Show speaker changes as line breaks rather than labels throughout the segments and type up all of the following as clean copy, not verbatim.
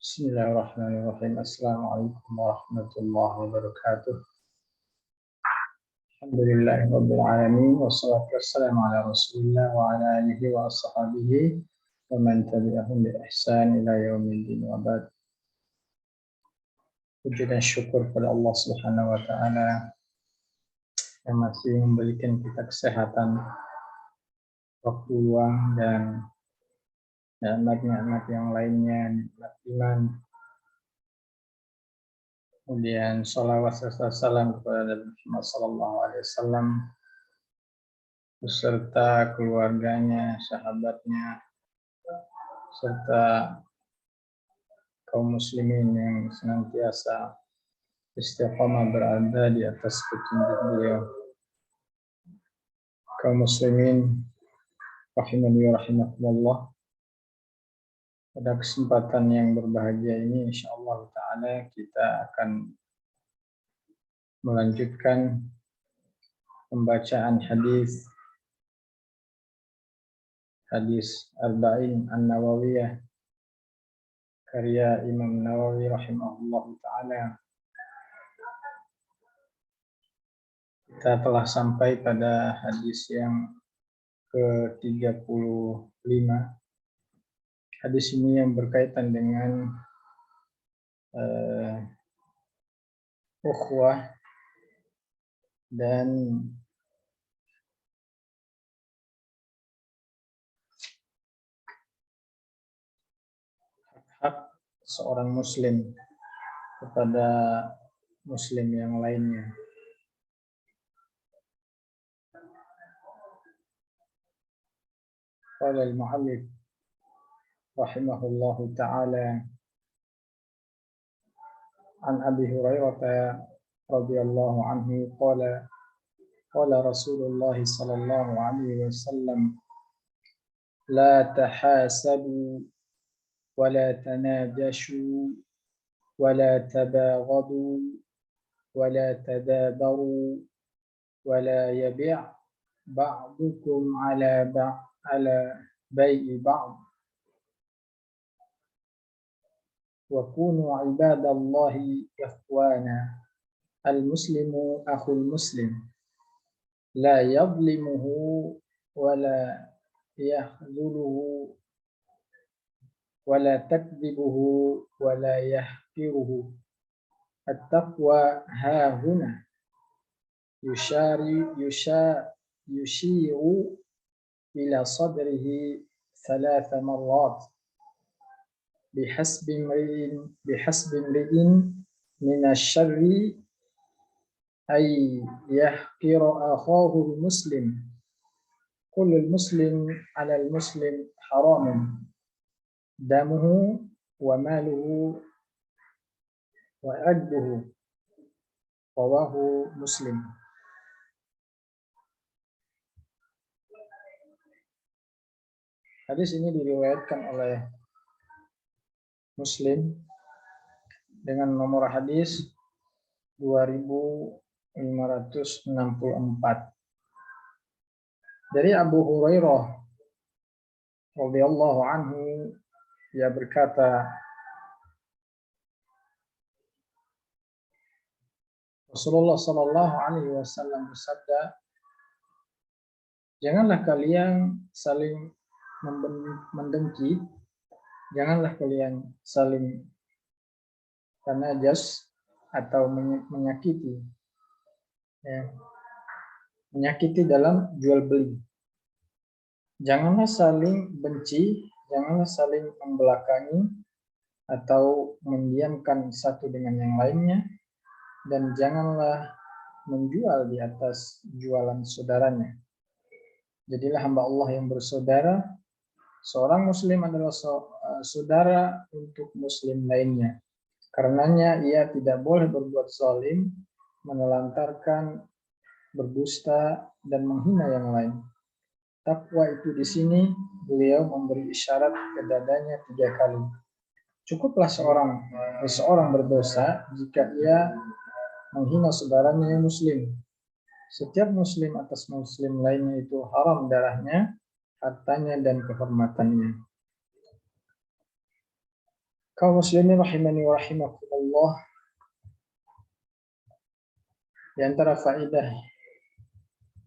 Bismillahirrahmanirrahim. Assalamualaikum warahmatullahi wabarakatuh. Alhamdulillahirabbil alamin wassalatu wassalamu ala Rasulillah wa ala alihi wa ashabihi wa man tabi'ahum bi ihsan ila yaumiddin wa ba'd. Puji dan syukur kepada Allah Subhanahu wa taala yang masih memberikan kita kesehatan, waktu luang dan nikmat-nikmat yang lainnya, nikmat iman. Kemudian salawat serta salam kepada Nabi Muhammad SAW beserta keluarganya, sahabatnya, serta kaum muslimin yang senantiasa istiqamah berada di atas petunjuk beliau. Kaum muslimin rahimani wa rahimakumullah, pada kesempatan yang berbahagia ini insyaallah ta'ala kita akan melanjutkan pembacaan hadis Arba'in An-Nawawiyah karya Imam Nawawi rahimahullah ta'ala. Kita telah sampai pada hadis yang ke-35. Hadis ini yang berkaitan dengan ukhuwah dan hak seorang muslim kepada muslim yang lainnya. Qala al-mu'allif rahimahullahu ta'ala an Abi Hurairah radhiyallahu anhu qala Rasulullah sallallahu alaihi wasallam la tahasabu wa la tanajashu wa la tabaghadu wa la tadabaru wa la yabi' ba'dukum ala bai'i ba'd wa kunu ibadallahi ikhwana. Al-muslimu akhul muslim la yadhlimuhu wa la yakhzuluhu wa la takdzibuhu wa la yahqiruhu. At-taqwa hahuna yushiru ila sadrihi 3 marrat bihasbi imri'in min asy-syarri ay yahqira akhahu al-muslim. Kullu al-muslim 'ala al-muslim haramun damuhu wa maluhu wa 'irduhu. Rawahu Muslim. Hadis ini diriwayatkan oleh Muslim dengan nomor hadis 2564 dari Abu Hurairah radhiyallahu anhu. Ia berkata, Rasulullah sallallahu alaihi wasallam bersabda, janganlah kalian saling mendengki, janganlah kalian saling tanajas atau menyakiti, menyakiti dalam jual beli. Janganlah saling benci, janganlah saling membelakangi atau mendiamkan satu dengan yang lainnya, dan janganlah menjual di atas jualan saudaranya. Jadilah hamba Allah yang bersaudara. Seorang muslim adalah saudara untuk muslim lainnya. Karenanya ia tidak boleh berbuat zalim, menelantarkan, berdusta, dan menghina yang lain. Takwa itu di sini beliau memberi isyarat ke dadanya 3 kali. Cukuplah seseorang berdosa jika ia menghina saudaranya yang muslim. Setiap muslim atas muslim lainnya itu haram darahnya, hartanya, dan kehormatannya. Kaum muslimin rahimani wa rahimakumullah, di antara faedah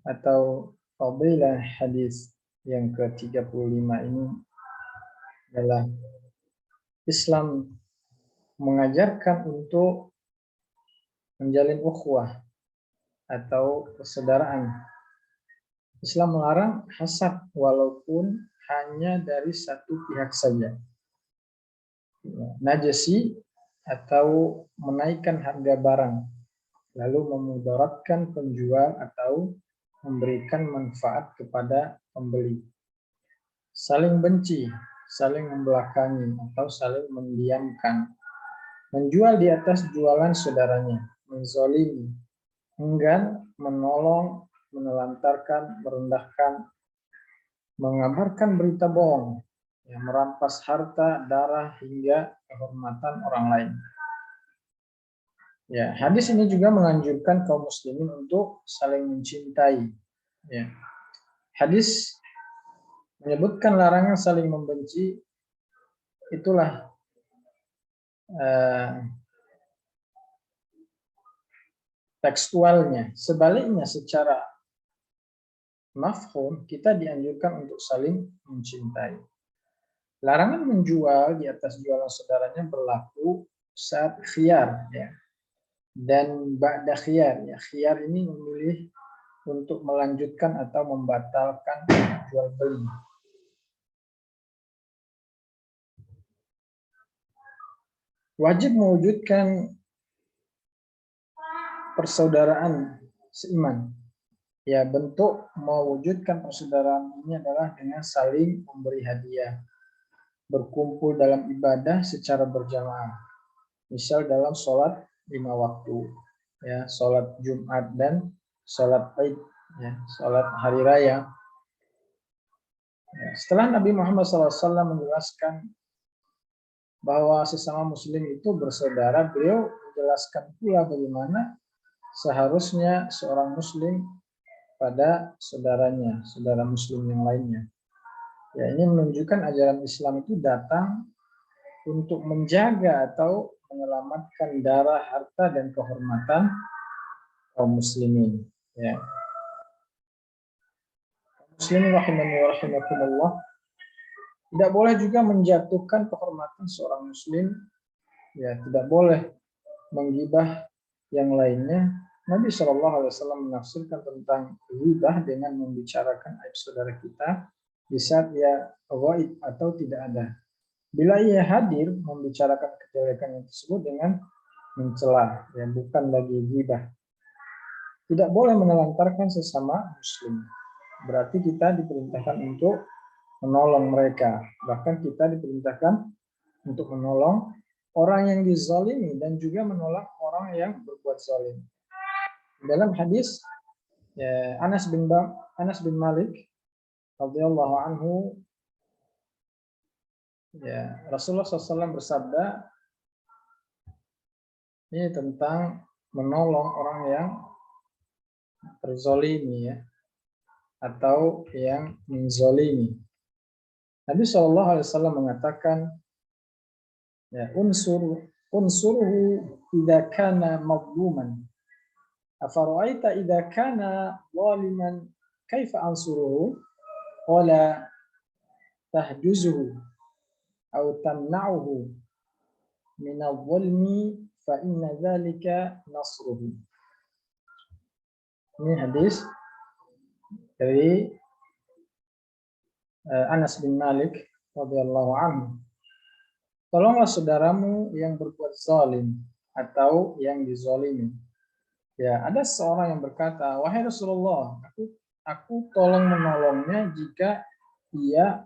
atau fadilah hadis yang ke-35 ini adalah Islam mengajarkan untuk menjalin ukhuwah atau persaudaraan. Islam melarang hasad walaupun hanya dari satu pihak saja. Najasi atau menaikkan harga barang, lalu memudaratkan penjual atau memberikan manfaat kepada pembeli. Saling benci, saling membelakangi atau saling mendiamkan. Menjual di atas jualan saudaranya, menzolimi, enggan menolong, menelantarkan, merendahkan, mengabarkan berita bohong, yang merampas harta, darah, hingga kehormatan orang lain. Ya, hadis ini juga menganjurkan kaum muslimin untuk saling mencintai. Ya. Hadis menyebutkan larangan saling membenci, itulah tekstualnya. Sebaliknya secara mafhum kita dianjurkan untuk saling mencintai. Larangan menjual di atas jualan saudaranya berlaku saat khiyar, ya. Dan ba'da khiyar, ya. Khiyar ini memilih untuk melanjutkan atau membatalkan jual beli. Wajib mewujudkan persaudaraan seiman. Ya, bentuk mewujudkan persaudaraan ini adalah dengan saling memberi hadiah, berkumpul dalam ibadah secara berjamaah. Misal dalam sholat 5 waktu, ya, sholat Jumat dan sholat Id, ya, sholat hari raya. Ya, setelah Nabi Muhammad SAW menjelaskan bahwa sesama muslim itu bersaudara, beliau menjelaskan pula bagaimana seharusnya seorang muslim pada saudaranya, saudara muslim yang lainnya. Ya, ini menunjukkan ajaran Islam itu datang untuk menjaga atau menyelamatkan darah, harta, dan kehormatan kaum muslimin. Ya. Muslimin rahimani wa rahimakumullah, tidak boleh juga menjatuhkan kehormatan seorang muslim. Ya, tidak boleh menggibah yang lainnya. Nabi SAW menafsirkan tentang ghibah dengan membicarakan aib saudara kita di saat ia ghaib atau tidak ada. Bila ia hadir, membicarakan kejelekan tersebut dengan mencela, ya, bukan lagi ghibah. Tidak boleh menelantarkan sesama muslim. Berarti kita diperintahkan untuk menolong mereka. Bahkan kita diperintahkan untuk menolong orang yang dizalimi dan juga menolong orang yang berbuat zalim. Dalam hadis ya, Anas bin Malik radhiyallahu anhu, ya, Rasulullah SAW bersabda ini tentang menolong orang yang terzalimi, ya, atau yang menzalimi. Nabi SAW mengatakan, ya, unsuruhu idza kana mazluman. Afara'aita idza kana zaliman kaifa ansuruhu? Qala tahjuzuhu aw tamna'uhu min adh-dhalmi fa inna dzalika nasruhu. Ini hadis dari Anas bin Malik radhiyallahu anhu. Tolonglah saudaramu yang berbuat zalim atau yang dizalimi. Ya, ada seorang yang berkata, wahai Rasulullah, aku tolong menolongnya jika ia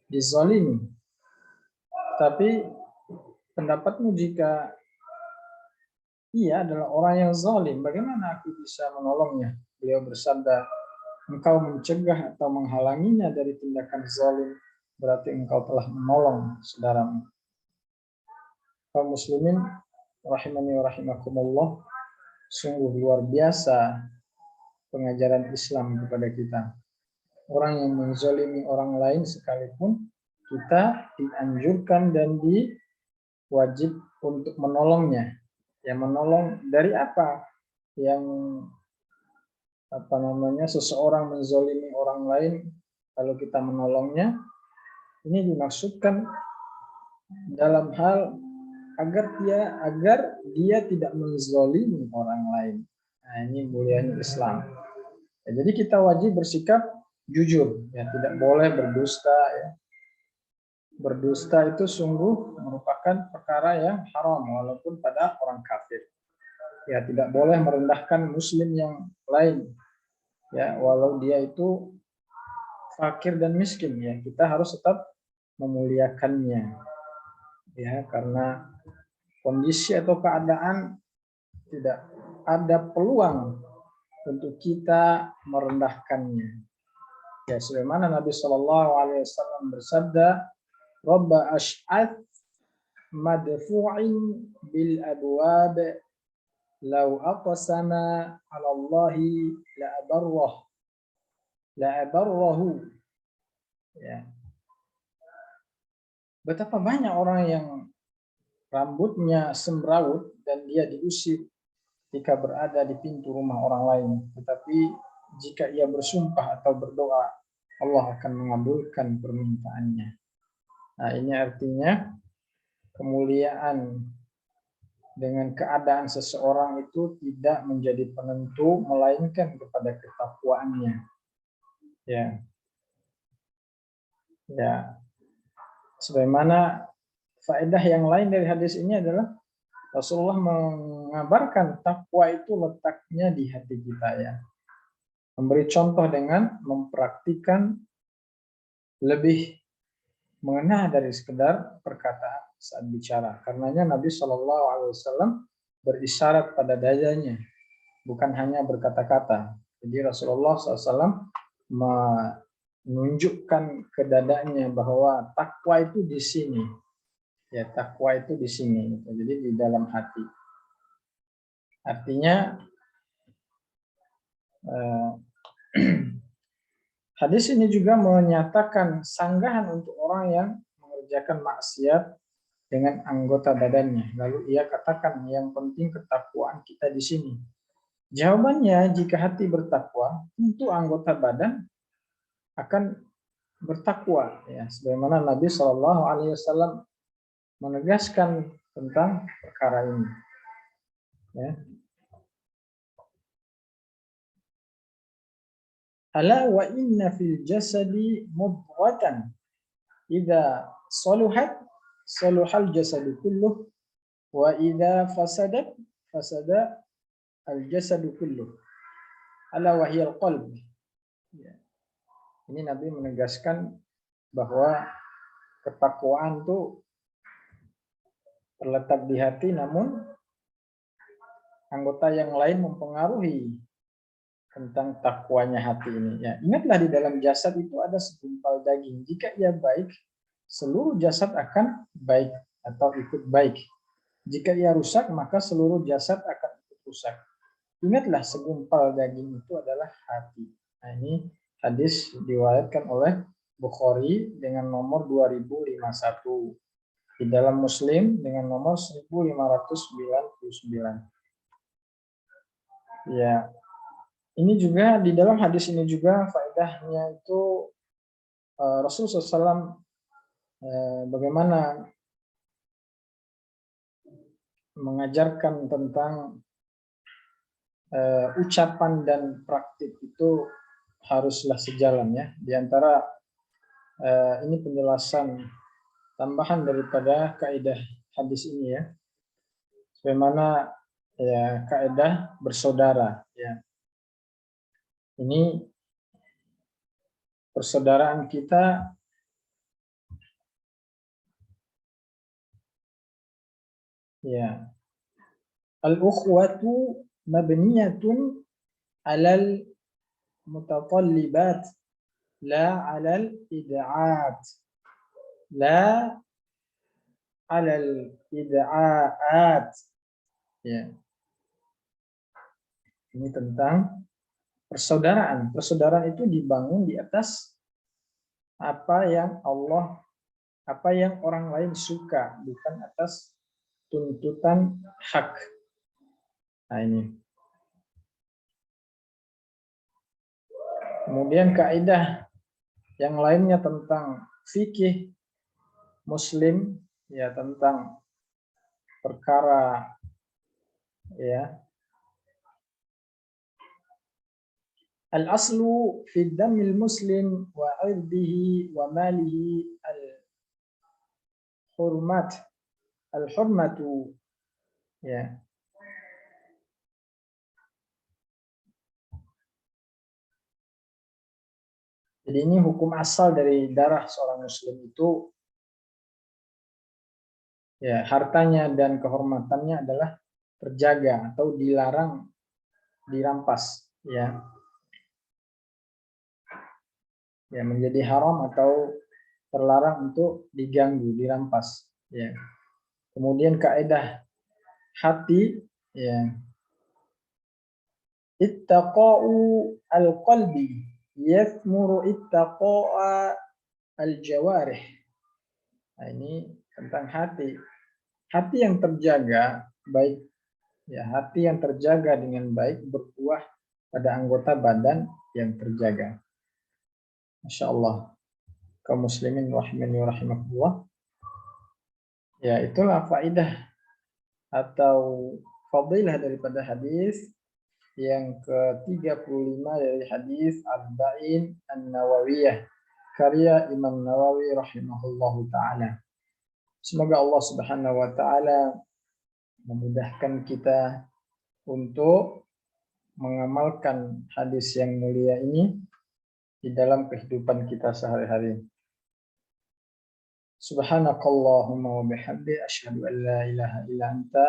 dizalimi. Tapi pendapatmu jika ia adalah orang yang zalim, bagaimana aku bisa menolongnya? Beliau bersabda, engkau mencegah atau menghalanginya dari tindakan zalim, berarti engkau telah menolong saudaramu. Kaum muslimin rahimani wa rahimakumullah, sungguh luar biasa pengajaran Islam kepada kita. Orang yang menzalimi orang lain sekalipun kita dianjurkan dan wajib untuk menolongnya. Ya, menolong dari apa? Yang seseorang menzolimi orang lain, kalau kita menolongnya, ini dimaksudkan dalam hal agar dia tidak menzolimi orang lain. Nah, ini mulianya Islam. Ya, jadi kita wajib bersikap jujur, ya, tidak boleh berdusta. Ya. Berdusta itu sungguh merupakan perkara yang haram walaupun pada orang kafir. Ya, tidak boleh merendahkan muslim yang lain. Ya, walau dia itu fakir dan miskin, ya, kita harus tetap memuliakannya. Ya, karena kondisi atau keadaan tidak ada peluang untuk kita merendahkannya. Ya, sebagaimana Nabi SAW bersabda, Rabba ash'ath madfu'in bil abwab law aqsama 'ala Allahi la abarrahu. Ya. Betapa banyak orang yang rambutnya semrawut dan dia diusir jika berada di pintu rumah orang lain. Tetapi jika ia bersumpah atau berdoa, Allah akan mengabulkan permintaannya. Nah, ini artinya kemuliaan dengan keadaan seseorang itu tidak menjadi penentu, melainkan kepada ketakwaannya. Ya, ya. Sebagaimana faedah yang lain dari hadis ini adalah Rasulullah mengabarkan takwa itu letaknya di hati kita, ya. Memberi contoh dengan mempraktikkan lebih mengena dari sekedar perkataan saat bicara. Karenanya Nabi SAW berisyarat pada dadanya, bukan hanya berkata-kata. Jadi Rasulullah SAW menunjukkan ke dadanya bahwa takwa itu di sini. Ya, takwa itu di sini. Jadi di dalam hati. Artinya hadis ini juga menyatakan sanggahan untuk orang yang mengerjakan maksiat dengan anggota badannya. Lalu ia katakan yang penting ketakwaan kita di sini. Jawabannya, jika hati bertakwa, tentu anggota badan akan bertakwa. Ya, sebagaimana Nabi SAW menegaskan tentang perkara ini. Ya. Ala wa inna fil jasadi mudghatan idza saluhat saluhal jasadu kulluh wa idza fasadat fasada al jasadu kulluh. Ala wa hiyal qalb. Ya. Ini Nabi menegaskan bahwa ketakwaan itu terletak di hati, namun anggota yang lain mempengaruhi tentang takwanya hati ini. Ya, ingatlah di dalam jasad itu ada segumpal daging. Jika ia baik, seluruh jasad akan baik atau ikut baik. Jika ia rusak, maka seluruh jasad akan ikut rusak. Ingatlah segumpal daging itu adalah hati. Nah, ini hadis diriwayatkan oleh Bukhari dengan nomor 2051. Di dalam Muslim dengan nomor 1599. Ya. Ini juga di dalam hadis ini juga faedahnya itu Rasulullah SAW bagaimana mengajarkan tentang ucapan dan praktik itu haruslah sejalan, ya. Di antara ini penjelasan tambahan daripada kaidah hadis ini, ya. Bagaimana ya kaidah bersaudara, ya. Ini persaudaraan kita ya. Al-ukhwatu mabniyatun 'alal mutatallibat la 'alal id'aat. La 'alal id'aat. Ya. Ini tentang persaudaraan. Persaudaraan itu dibangun di atas apa yang orang lain suka, bukan atas tuntutan hak. Nah ini. Kemudian kaidah yang lainnya tentang fikih Muslim, ya tentang perkara ya. Al-aslu fi damil muslim wa 'irdihi wa malihi al-hurmatu ya. Jadi ini hukum asal dari darah seorang muslim itu ya, hartanya dan kehormatannya adalah terjaga atau dilarang dirampas ya. Ya, menjadi haram atau terlarang untuk diganggu, dirampas ya. Kemudian kaidah hati ya. Ittaqa'u al-qalbi yathmuru ittaqa'a al-jawarih. Nah, ini tentang hati. Hati yang terjaga baik ya, hati yang terjaga dengan baik berbuah pada anggota badan yang terjaga. Masya Allah. Kaum muslimin rahimani wa rahimakumullah. Ya, itulah faidah atau fadilah daripada hadis yang ke-35 dari hadis Arba'in An-Nawawiyah karya Imam Nawawi rahimahullahu taala. Semoga Allah Subhanahu wa taala memudahkan kita untuk mengamalkan hadis yang mulia ini di dalam kehidupan kita sehari-hari. Subhanakallahumma wa bihamdi asyhadu an la ilaha illa anta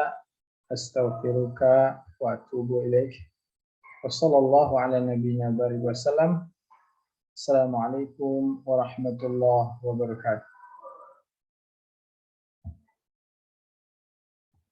astaghfiruka wa atubu ilaik. Wassallallahu ala nabiyyina wasallam. Assalamualaikum warahmatullahi wabarakatuh.